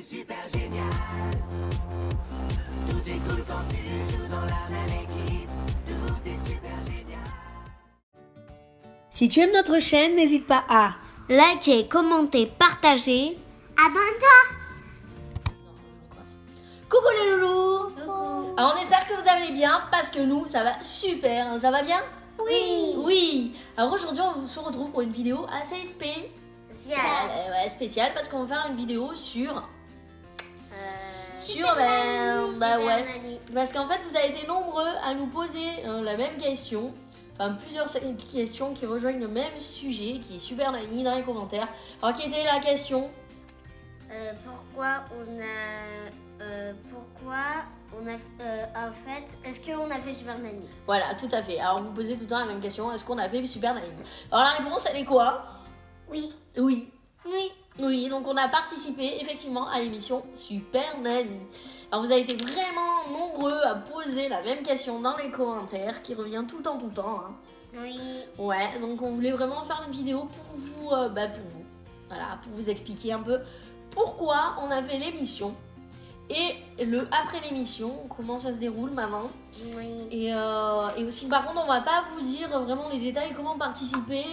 super génial. Tout est cool quand tu joues dans la même équipe. Tout est super génial. Si tu aimes notre chaîne, n'hésite pas à liker, commenter, partager. Abonne-toi. Coucou les loulous. Coucou. Alors on espère que vous allez bien parce que nous ça va super, ça va bien? Oui. Oui. Alors aujourd'hui on se retrouve pour une vidéo assez spéciale. Ouais, spéciale parce qu'on va faire une vidéo sur ouais. Parce qu'en fait vous avez été nombreux à nous poser la même question. Enfin, plusieurs questions qui rejoignent le même sujet, qui est Super Nanny dans les commentaires. Alors, qui était la question? Pourquoi on a en fait, est-ce qu'on a fait Super Nanny? Voilà, tout à fait. Alors, vous posez tout le temps la même question, est-ce qu'on a fait Super Nanny? Alors, la réponse, elle est quoi? Oui. Oui. Oui. Oui, donc on a participé effectivement à l'émission Super Nanny. Alors, vous avez été vraiment nombreux à poser la même question dans les commentaires, qui revient tout le temps, hein. Oui. Ouais, donc on voulait vraiment faire une vidéo pour vous, voilà, pour vous expliquer un peu pourquoi on a fait l'émission et après l'émission, comment ça se déroule maintenant. Oui. Et aussi, par contre, on va pas vous dire vraiment les détails, comment participer,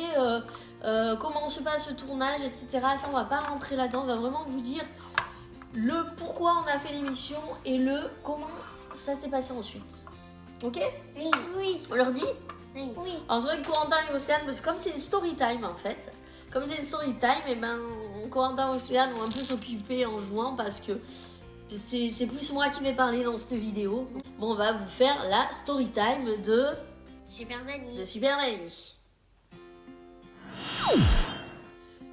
comment se passe le tournage, etc. Ça, on va pas rentrer là-dedans. On va vraiment vous dire le pourquoi on a fait l'émission et le comment ça s'est passé ensuite. Ok? Oui. Oui. On leur dit? Oui. Alors, c'est vrai que Corentin et Océane, parce que comme c'est une story time en fait, et ben Corentin et Océane vont un peu s'occuper en jouant parce que c'est plus moi qui vais parler dans cette vidéo. Bon, on va vous faire la story time de Super Nanny. Super Nanny.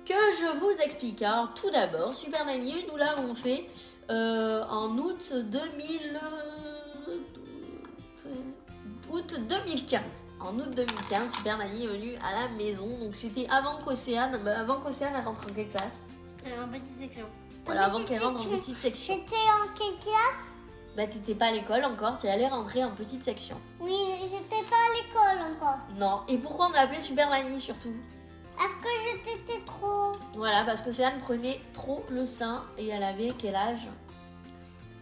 Que je vous explique. Alors, tout d'abord, Super Nanny, nous l'avons fait en août 2015. En août 2015, Super Nanny est venue à la maison. Donc, c'était avant qu'Océane rentre en quelle classe? En petite section. Voilà, avant qu'elle rentre en petite section. J'étais en quelle classe? Bah, t'étais pas à l'école encore, tu allais rentrer en petite section. Oui, j'étais pas à l'école encore. Non, et pourquoi on a appelé Super Nanny surtout? Parce que je t'étais trop. Voilà, parce que Océane prenait trop le sein et elle avait quel âge?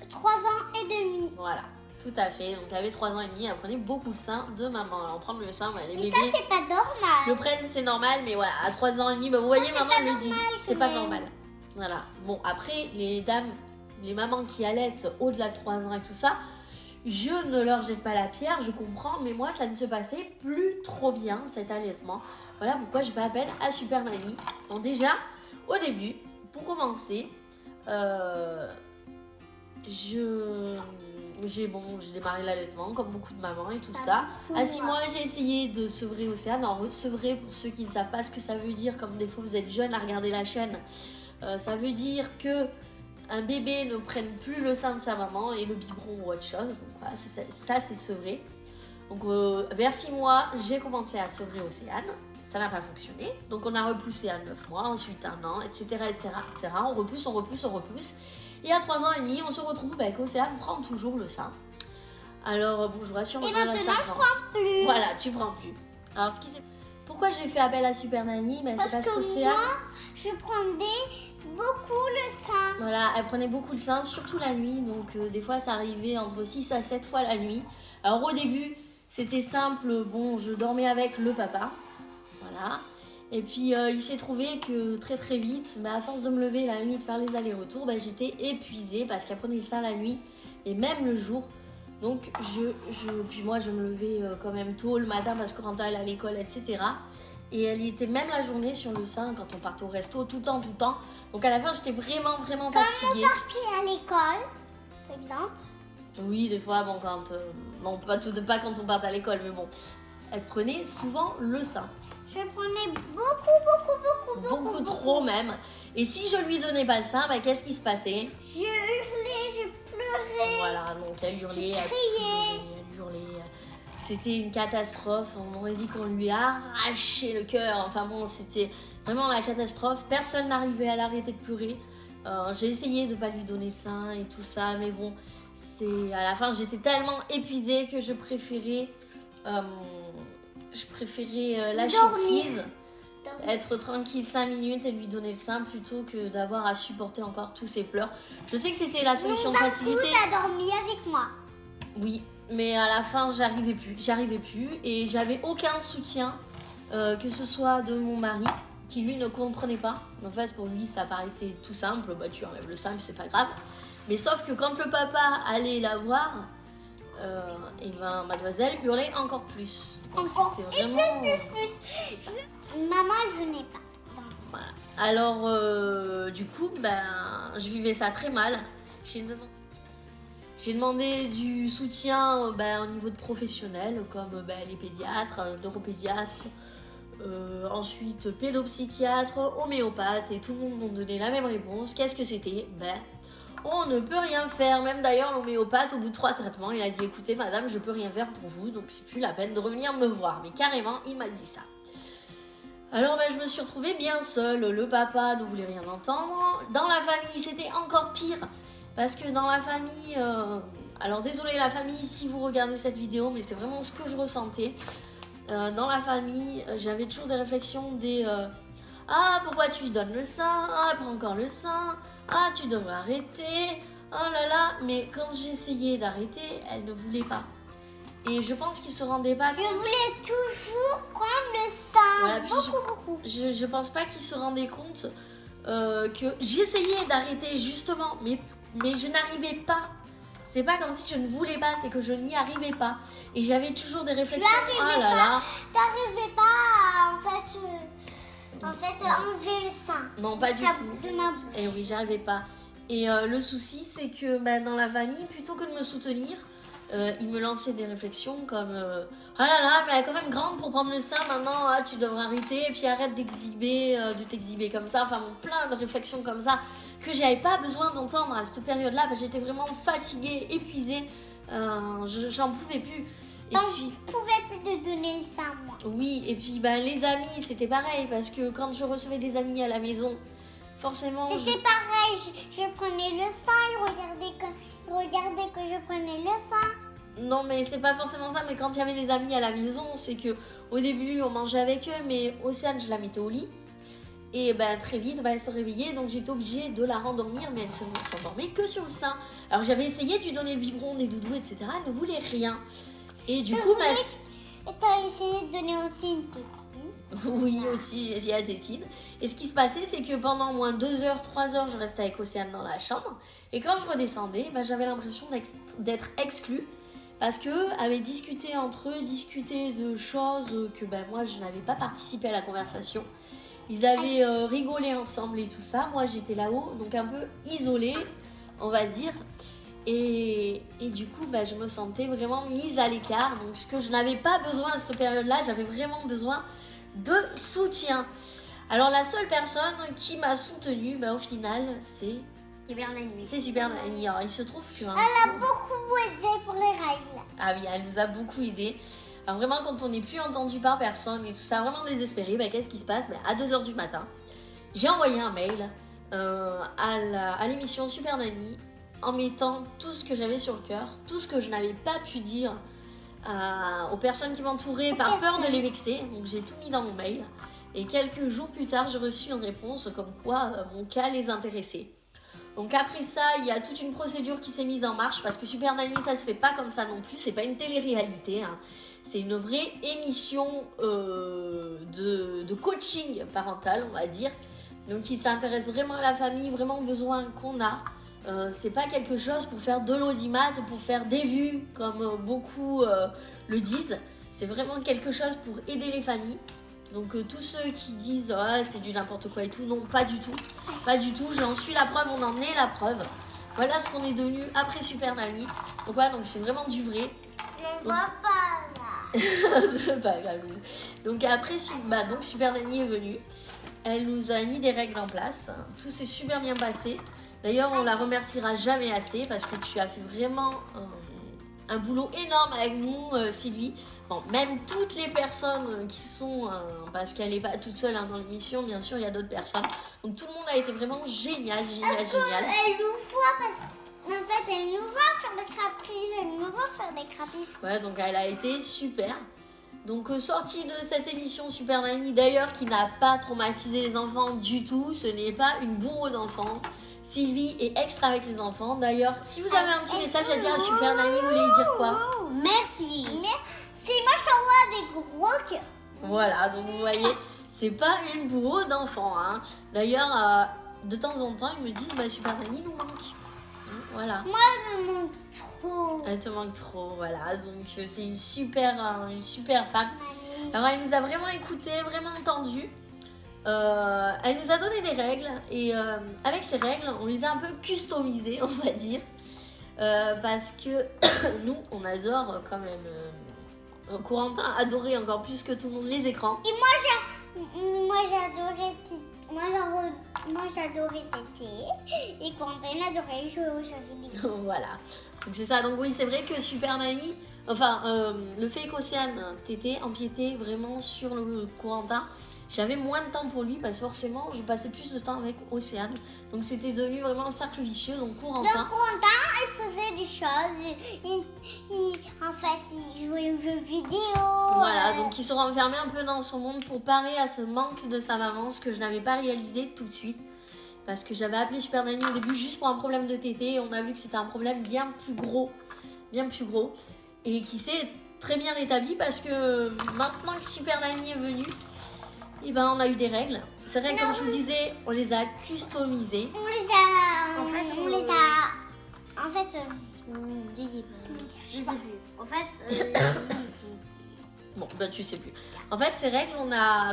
3 ans et demi. Voilà, tout à fait. Donc elle avait 3 ans et demi, elle prenait beaucoup le sein de maman. Alors prendre le sein, bah, les Mais bébés ça, c'est pas normal. le prennent, c'est normal, mais voilà, à 3 ans et demi, bah, vous voyez, maman elle le dit, c'est quand pas même. normal. Voilà, bon, après, les mamans qui allaitent au-delà de 3 ans et tout ça, je ne leur jette pas la pierre, je comprends, mais moi, ça ne se passait plus trop bien, cet allaitement. Voilà pourquoi je fais appel à Super Nanny. Donc déjà, au début, pour commencer, j'ai démarré l'allaitement comme beaucoup de mamans et tout ça. À 6 mois, j'ai essayé de sevrer Océane. Alors, sevrer, pour ceux qui ne savent pas ce que ça veut dire, comme des fois vous êtes jeunes à regarder la chaîne, ça veut dire que un bébé ne prenne plus le sein de sa maman et le biberon ou autre chose. Donc voilà, ça c'est sevrer. Donc vers 6 mois, j'ai commencé à sevrer Océane. Ça n'a pas fonctionné. Donc on a repoussé à 9 mois, ensuite 1 an, etc. On repousse. Et à 3 ans et demi, on se retrouve avec Océane prend toujours le sein. Alors bon, je vous rassure, Et maintenant, maintenant, ça je prend. prends plus. Voilà, tu prends plus. Alors pourquoi j'ai fait appel à Super Nanny? Ben, c'est parce qu'Océane, moi, je prenais beaucoup le sein. voilà, elle prenait beaucoup le sein, surtout la nuit. Donc des fois, ça arrivait entre 6 à 7 fois la nuit. Alors au début, c'était simple. Bon, je dormais avec le papa. Voilà. Et puis il s'est trouvé que très vite, à force de me lever la nuit, de faire les allers-retours, j'étais épuisée parce qu'elle prenait le sein la nuit et même le jour. Donc puis moi je me levais quand même tôt le matin parce que Corentin allait à l'école, etc. Et elle était même la journée sur le sein quand on partait au resto, tout le temps. Donc à la fin j'étais vraiment fatiguée. Quand on partait à l'école, par exemple. Oui, des fois, bon, non, pas quand on part à l'école, mais bon, elle prenait souvent le sein. Je prenais beaucoup. Beaucoup trop même. Et si je lui donnais pas le sein, qu'est-ce qui se passait? Je hurlais, je pleurais. Voilà, donc elle hurlait, elle hurlait. C'était une catastrophe. On aurait dit qu'on lui a arraché le cœur. Enfin bon, c'était vraiment la catastrophe. Personne n'arrivait à l'arrêter de pleurer. J'ai essayé de pas lui donner le sein et tout ça, mais bon, à la fin j'étais tellement épuisée que je préférais lâcher prise. être tranquille 5 minutes et lui donner le sein plutôt que d'avoir à supporter encore tous ses pleurs. Je sais que c'était la solution de facilité. T'as dormi avec moi. Oui, mais à la fin, j'arrivais plus et j'avais aucun soutien, que ce soit de mon mari, qui lui ne comprenait pas. En fait, pour lui, ça paraissait tout simple, bah tu enlèves le sein, c'est pas grave. Mais sauf que quand le papa allait la voir, et ben mademoiselle hurlait encore plus. Donc c'était vraiment... Plus. Maman, elle venait pas. Voilà. Alors, du coup, ben, je vivais ça très mal. J'ai demandé du soutien au niveau de professionnels, comme les pédiatres, neuropédiatres, ensuite pédopsychiatres, homéopathes, et tout le monde m'a donné la même réponse. Qu'est-ce que c'était? On ne peut rien faire. Même d'ailleurs, l'homéopathe, au bout de 3 traitements, il a dit écoutez, madame, je peux rien faire pour vous, donc c'est plus la peine de revenir me voir. Mais carrément, il m'a dit ça. Alors, je me suis retrouvée bien seule. Le papa ne voulait rien entendre. Dans la famille, c'était encore pire. Parce que dans la famille... alors, désolé la famille si vous regardez cette vidéo, mais c'est vraiment ce que je ressentais. Dans la famille, j'avais toujours des réflexions ah, pourquoi tu lui donnes le sein? Ah, prends encore le sein. Ah, tu devrais arrêter. Oh là là. Mais quand j'essayais d'arrêter, elle ne voulait pas. Et je pense qu'il se rendait pas compte. Je voulais toujours prendre le sein. Voilà, beaucoup. Je pense pas qu'il se rendait compte que j'essayais d'arrêter justement, mais je n'arrivais pas. C'est pas comme si je ne voulais pas, c'est que je n'y arrivais pas. Et j'avais toujours des réflexions. Ah là là. T'arrivais pas à enlever le sein. Non, pas du tout. De ma bouche. Et oui, j'arrivais pas. Et le souci, c'est que dans la famille, plutôt que de me soutenir, il me lançait des réflexions comme ah là là, mais elle est quand même grande pour prendre le sein maintenant, ah, tu devrais arrêter, et puis arrête de t'exhiber comme ça. Enfin, plein de réflexions comme ça que j'avais pas besoin d'entendre à cette période-là, parce que j'étais vraiment fatiguée, épuisée, j'en pouvais plus. Et puis, je pouvais plus te donner le sein, moi. oui, et puis les amis, c'était pareil, parce que quand je recevais des amis à la maison, forcément... C'était pareil, je prenais le sein, ils regardaient que je prenais le sein. Non, mais c'est pas forcément ça, mais quand il y avait les amis à la maison, c'est que au début, on mangeait avec eux, mais Océane, je la mettais au lit. Et très vite, elle se réveillait, donc j'étais obligée de la rendormir, mais elle ne s'endormait que sur le sein. Alors j'avais essayé de lui donner le biberon, des doudous, etc. Elle ne voulait rien. Et du coup, Et t'as essayé de donner aussi une tétine? Oui, aussi, j'ai essayé la tétine. Et ce qui se passait, c'est que pendant au moins 2 heures, 3 heures, je restais avec Océane dans la chambre. Et quand je redescendais, j'avais l'impression d'être exclue. Parce qu'eux avaient discuté entre eux, discuté de choses que moi, je n'avais pas participé à la conversation. Ils avaient rigolé ensemble et tout ça. Moi, j'étais là-haut, donc un peu isolée, on va dire. Et du coup, je me sentais vraiment mise à l'écart. Donc, ce que je n'avais pas besoin à cette période-là, j'avais vraiment besoin de soutien. Alors, la seule personne qui m'a soutenue, au final, c'est Super Nanny. C'est Super Nanny. Alors, il se trouve que... Elle a beaucoup aidé pour les règles. Ah oui, elle nous a beaucoup aidé. Alors vraiment, quand on n'est plus entendu par personne et tout ça, vraiment désespéré, qu'est-ce qui se passe? À 2 h du matin, j'ai envoyé un mail à l'émission Super Nanny en mettant tout ce que j'avais sur le cœur, tout ce que je n'avais pas pu dire aux personnes qui m'entouraient par peur de les vexer. Donc j'ai tout mis dans mon mail. Et quelques jours plus tard, j'ai reçu une réponse comme quoi mon cas les intéressait. Donc après ça, il y a toute une procédure qui s'est mise en marche parce que Super Nanny, ça se fait pas comme ça non plus. C'est pas une télé-réalité, hein. C'est une vraie émission de coaching parental, on va dire. Donc qui s'intéresse vraiment à la famille, vraiment aux besoins qu'on a. C'est pas quelque chose pour faire de l'audimat, pour faire des vues comme beaucoup le disent. C'est vraiment quelque chose pour aider les familles. Donc tous ceux qui disent c'est du n'importe quoi et tout, non, pas du tout. Pas du tout, j'en suis la preuve, on en est la preuve. Voilà ce qu'on est devenu après Super Nanny. Donc voilà, donc c'est vraiment du vrai. On voit pas là. C'est pas grave. Donc après, donc Super Nanny est venue. Elle nous a mis des règles en place. Tout s'est super bien passé. D'ailleurs, on la remerciera jamais assez parce que tu as fait vraiment un boulot énorme avec nous, Sylvie. Bon, même toutes les personnes qui sont, parce qu'elle n'est pas toute seule dans l'émission, bien sûr, il y a d'autres personnes. Donc tout le monde a été vraiment génial. Elle nous voit parce qu'en fait, elle nous voit faire des caprices. Ouais, donc elle a été super. Donc sortie de cette émission Super Nanny, d'ailleurs qui n'a pas traumatisé les enfants du tout, ce n'est pas une bourreau d'enfants. Sylvie est extra avec les enfants. D'ailleurs, si vous avez un petit message à dire à Super Nanny, vous voulez lui dire quoi? Merci. Merci. Moi, je t'envoie des gros cœurs. Voilà, donc vous voyez, c'est pas une bourreau d'enfants. Hein. D'ailleurs, de temps en temps, ils me disent, bah Super Nanny nous manque. Voilà. Moi, elle me manque trop. Elle te manque trop, voilà. Donc c'est une super femme. Mamie. Alors elle nous a vraiment écouté, vraiment entendu. Elle nous a donné des règles et avec ces règles, on les a un peu customisées, on va dire. Parce que nous, on adore quand même. Corentin adorait encore plus que tout le monde les écrans. Et moi j'adorais Tété. Et Quentin adorait jouer aux jeux vidéo. Voilà. Donc c'est ça. Donc oui, c'est vrai que Super Nanny, enfin, le fait qu'Océane t'était empiété vraiment sur le Corentin, j'avais moins de temps pour lui parce que forcément, je passais plus de temps avec Océane. Donc c'était devenu vraiment un cercle vicieux. Donc Corentin. Donc Quentin, il faisait des choses. En fait, il jouait aux jeux vidéo. Voilà, donc il se renfermait un peu dans son monde pour parer à ce manque de sa maman, ce que je n'avais pas réalisé tout de suite. Parce que j'avais appelé Super Nanny au début juste pour un problème de tété et on a vu que c'était un problème bien plus gros. Et qui s'est très bien rétabli parce que maintenant que Super Nanny est venue, et ben on a eu des règles. Ces règles, comme je vous disais, on les a customisées. On les a. En fait, on les a. En fait. Je sais plus. En fait, ici. Bon, ben tu sais plus. En fait, ces règles,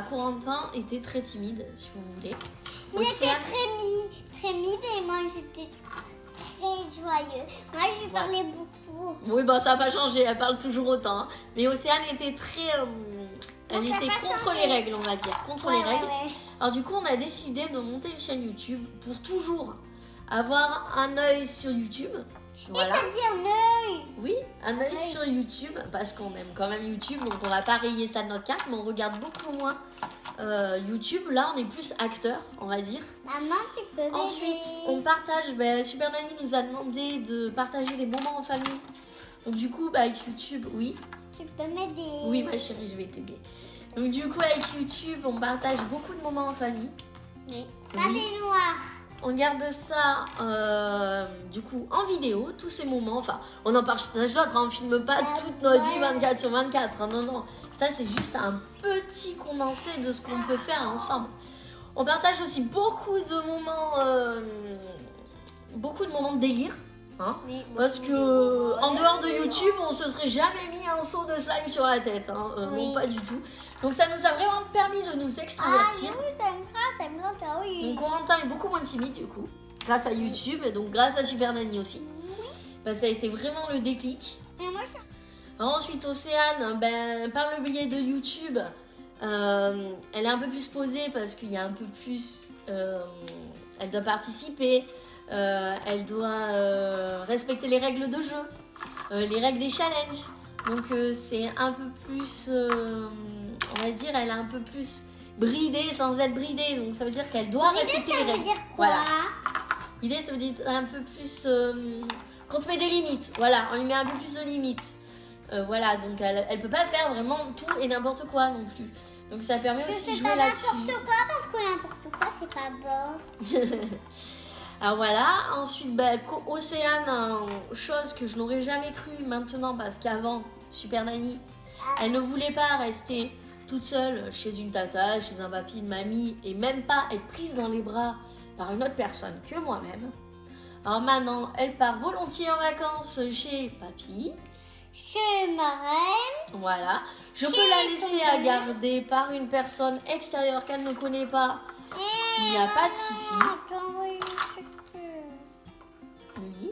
Corentin était très timide, si vous voulez. Il était Océane- très mid et moi j'étais très joyeux. Moi je parlais beaucoup. Oui, bah ça n'a pas changé, elle parle toujours autant. Hein. Mais Océane était très. Elle Ça a était pas contre changé. les règles, on va dire. Contre les Ouais, règles. ouais. Alors, du coup, on a décidé de monter une chaîne YouTube pour toujours avoir un œil sur YouTube. Voilà. T'as dit un œil. Oui, un œil œil. sur YouTube parce qu'on aime quand même YouTube. Donc, on va pas rayer ça de notre carte, mais on regarde beaucoup moins YouTube. Là, on est plus acteur, on va dire. Maman, tu peux m'aider. Ensuite, on partage. Super Nanny nous a demandé de partager des moments en famille. Donc, du coup, avec YouTube, oui. Tu peux m'aider. Oui, ma chérie, je vais t'aider. Donc, du coup, avec YouTube, on partage beaucoup de moments en famille. Oui. Oui. Pas des noirs. On garde ça, du coup, en vidéo, tous ces moments. Enfin, on en partage d'autres, hein, on filme pas toute notre vie 24 sur 24. Hein, non, non. Ça, c'est juste un petit condensé de ce qu'on peut faire ensemble. On partage aussi beaucoup de moments de délire. Hein, Oui, parce que en dehors de YouTube, on se serait jamais mis un seau de slime sur la tête. Hein, Oui. Non, pas du tout. Donc ça nous a vraiment permis de nous Ah extravertir. oui, t'aimes bien, toi, oui. Donc Corentin est beaucoup moins timide du coup, grâce à YouTube et donc grâce à Super Nanny aussi. Bah, ça a été vraiment le déclic. Et moi, Alors, ensuite Océane, par le biais de YouTube, elle est un peu plus posée parce qu'il y a un peu plus... elle doit participer, elle doit respecter les règles de jeu, les règles des challenges. Donc c'est un peu plus, on va dire, elle est un peu plus bridée sans être bridée. Donc ça veut dire qu'elle doit respecter les ça veut règles. dire quoi? Voilà. L'idée, ça veut dire un peu plus qu'on te met des limites. Voilà, on lui met un peu plus de limites. Voilà, donc elle peut pas faire vraiment tout et n'importe quoi non plus. Donc ça permet Je aussi de fais jouer pas là-dessus. n'importe quoi parce que n'importe quoi, c'est pas bon. Alors voilà, ensuite Océane, chose que je n'aurais jamais cru maintenant parce qu'avant, Super Nanny, elle ne voulait pas rester toute seule chez une tata, chez un papy, une mamie et même pas être prise dans les bras par une autre personne que moi-même. Alors maintenant, elle part volontiers en vacances chez papy. Chez ma reine. Voilà, je peux la laisser à garder par une personne extérieure qu'elle ne connaît pas. Il n'y a pas de souci. Oui.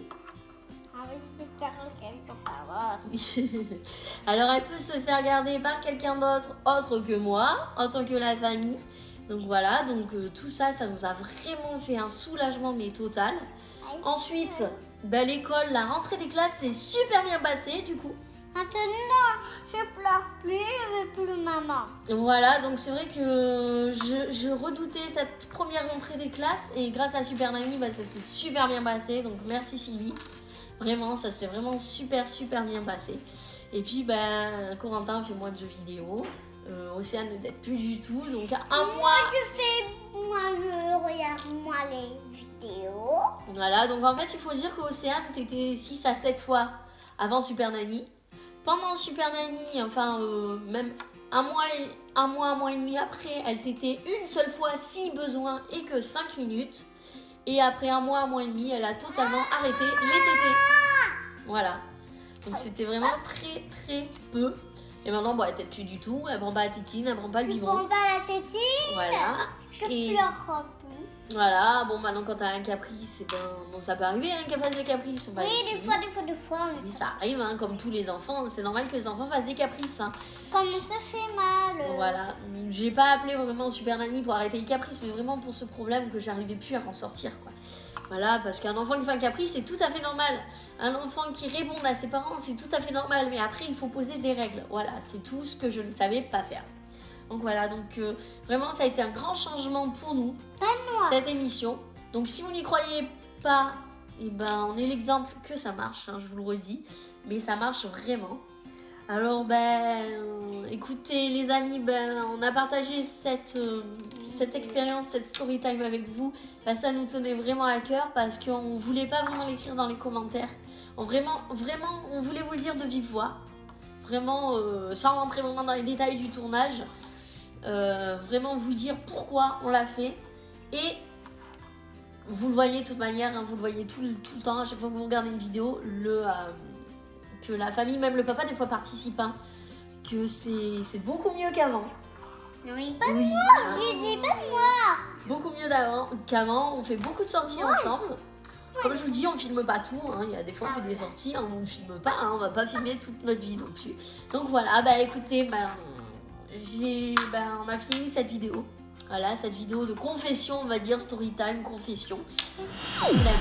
Alors elle peut se faire garder par quelqu'un d'autre, autre que moi, autre que la famille. Donc voilà, donc tout ça, ça nous a vraiment fait un soulagement mais total. Ensuite, l'école, la rentrée des classes s'est super bien passée du coup. Maintenant, je pleure plus, je veux plus maman. Voilà, donc c'est vrai que je redoutais cette première rentrée des classes et grâce à Super Nanny, ça s'est super bien passé. Donc merci Sylvie. Vraiment, ça s'est vraiment super bien passé. Et puis, ben, Corentin fait moins de jeux vidéo. Océane ne t'aide plus du tout. Donc, un mois. Moi, je regarde les vidéos. Voilà, donc en fait, il faut dire qu'Océane, t'étais 6 à 7 fois avant Super Nanny. Pendant Super Nanny, enfin, même un mois et demi après, elle t'était une seule fois si besoin et que 5 minutes. Et après un mois et demi, elle a totalement arrêté les tétés. Voilà. Donc c'était vraiment très très peu. Et maintenant, bon, elle t'aide plus du tout. Elle prend pas la tétine, elle prend pas le Je biberon. prends pas la tétine. Voilà. Je Et- pleure plus. Voilà. Bon, maintenant, quand t'as un caprice, ben, bon, ça peut arriver hein, qu'elle fasse des caprices. Oui, des fois. Oui, ça arrive, hein, comme tous les enfants. C'est normal que les enfants fassent des caprices. Hein. Comme ça fait mal. Voilà. J'ai pas appelé vraiment Super Nanny pour arrêter les caprices, mais vraiment pour ce problème que j'arrivais plus à m'en sortir, quoi. Voilà, parce qu'un enfant qui fait un caprice, c'est tout à fait normal. Un enfant qui répond à ses parents, c'est tout à fait normal. Mais après, il faut poser des règles. Voilà, c'est tout ce que je ne savais pas faire. Donc voilà, donc vraiment, ça a été un grand changement pour nous, cette émission. Donc si vous n'y croyez pas, eh ben, on est l'exemple que ça marche, hein, je vous le redis. Mais ça marche vraiment. Alors, écoutez les amis, on a partagé cette expérience, cette story time avec vous. Ça nous tenait vraiment à cœur parce qu'on ne voulait pas vraiment l'écrire dans les commentaires. On voulait vous le dire de vive voix. Vraiment, sans rentrer vraiment dans les détails du tournage. Vraiment vous dire pourquoi on l'a fait. Et vous le voyez de toute manière, hein, vous le voyez tout le temps, à chaque fois que vous regardez une vidéo, que la famille, même le papa des fois participe, hein, que c'est beaucoup mieux qu'avant. Oui. J'ai dit pas de moi. Beaucoup mieux qu'avant, on fait beaucoup de sorties ensemble. Comme je vous dis, on filme pas tout, hein. Il y a des fois on fait des sorties, hein, on ne filme pas, hein, on va pas filmer toute notre vie non plus. Donc voilà, écoutez, on a fini cette vidéo. Voilà, cette vidéo de confession, on va dire, story time, confession. Vraiment.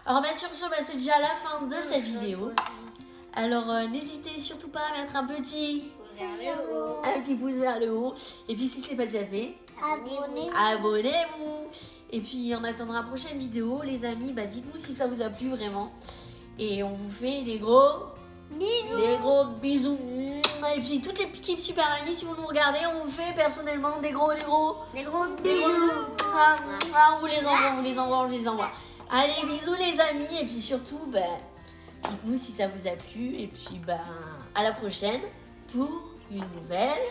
Alors sur ce, c'est déjà la fin de cette vidéo. Alors n'hésitez surtout pas à mettre un petit pouce vers le haut. Et puis si c'est pas déjà fait, abonnez-vous. Et puis en attendant la prochaine vidéo, les amis, dites-nous si ça vous a plu vraiment. Et on vous fait des gros bisous. Et puis toute l'équipe Super Nanny, si vous nous regardez, on vous fait personnellement des gros bisous. On vous les envoie. Allez, bisous les amis. Et puis surtout, dites-nous si ça vous a plu. Et puis à la prochaine pour une nouvelle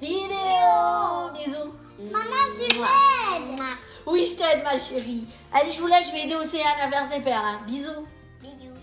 vidéo. Bisous. Maman, tu m'aides. Oui, je t'aide ma chérie. Allez, je vous laisse, je vais aider Océane à faire ses perles. Hein. Bisous. Bisous.